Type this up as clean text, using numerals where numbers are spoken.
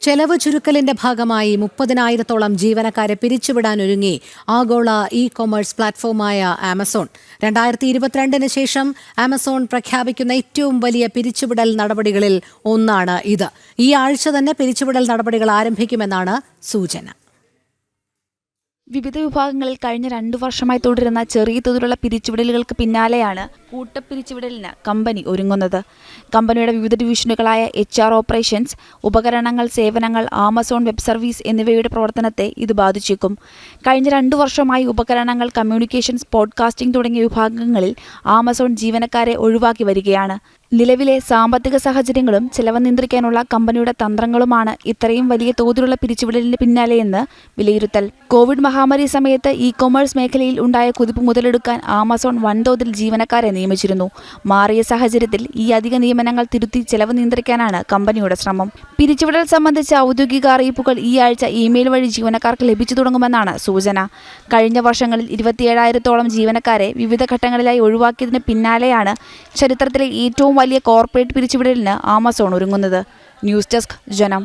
ചെലവ് ചുരുക്കലിന്റെ ഭാഗമായി 30,000-ഓളം ജീവനക്കാരെ പിരിച്ചുവിടാനൊരുങ്ങി ആഗോള ഇ-കൊമേഴ്സ് പ്ലാറ്റ്ഫോമായ ആമസോൺ. 2022 ശേഷം ആമസോൺ പ്രഖ്യാപിക്കുന്ന ഏറ്റവും വലിയ പിരിച്ചുവിടൽ നടപടികളിൽ ഒന്നാണ് ഇത്. ഈ ആഴ്ച തന്നെ പിരിച്ചുവിടൽ നടപടികൾ ആരംഭിക്കുമെന്നാണ് സൂചന. വിവിധ വിഭാഗങ്ങളിൽ കഴിഞ്ഞ 2 വർഷമായി തുടരുന്ന ചെറിയ തോതിലുള്ള പിരിച്ചുവിടലുകൾക്ക് പിന്നാലെയാണ് കൂട്ടപ്പിരിച്ചുവിടലിന് കമ്പനി ഒരുങ്ങുന്നത്. കമ്പനിയുടെ വിവിധ ഡിവിഷനുകളായ HR ഓപ്പറേഷൻസ്, ഉപകരണങ്ങൾ, സേവനങ്ങൾ, ആമസോൺ വെബ് സർവീസ് എന്നിവയുടെ പ്രവർത്തനത്തെ ഇത് ബാധിച്ചേക്കും. കഴിഞ്ഞ 2 വർഷമായി ഉപകരണങ്ങൾ, കമ്മ്യൂണിക്കേഷൻസ്, പോഡ്കാസ്റ്റിംഗ് തുടങ്ങിയ വിഭാഗങ്ങളിൽ ആമസോൺ ജീവനക്കാരെ ഒഴിവാക്കി വരികയാണ്. നിലവിലെ സാമ്പത്തിക സാഹചര്യങ്ങളും ചെലവ് നിയന്ത്രിക്കാനുള്ള കമ്പനിയുടെ തന്ത്രങ്ങളുമാണ് ഇത്രയും വലിയ തോതിലുള്ള പിരിച്ചുവിടലിന് പിന്നാലെയെന്ന് വിലയിരുത്തൽ. കോവിഡ് മഹാമാരി സമയത്ത് ഇ-കൊമേഴ്സ് മേഖലയിൽ ഉണ്ടായ കുതിപ്പ് മുതലെടുക്കാൻ ആമസോൺ വൻതോതിൽ ജീവനക്കാരെ നിയമിച്ചിരുന്നു. മാറിയ സാഹചര്യത്തിൽ ഈ അധിക നിയമനങ്ങൾ തിരുത്തി ചെലവ് നിയന്ത്രിക്കാനാണ് കമ്പനിയുടെ ശ്രമം. പിരിച്ചുവിടൽ സംബന്ധിച്ച ഔദ്യോഗിക അറിയിപ്പുകൾ ഈ ആഴ്ച ഇമെയിൽ വഴി ജീവനക്കാർക്ക് ലഭിച്ചു തുടങ്ങുമെന്നാണ് സൂചന. കഴിഞ്ഞ വർഷങ്ങളിൽ 27,000-ഓളം ജീവനക്കാരെ വിവിധ ഘട്ടങ്ങളിലായി ഒഴിവാക്കിയതിന് പിന്നാലെയാണ് ചരിത്രത്തിലെ ഏറ്റവും വലിയ കോർപ്പറേറ്റ് പിരിച്ചുവിടലിന് ആമസോൺ ഒരുങ്ങുന്നത്. ന്യൂസ് ഡെസ്ക്, ജനം.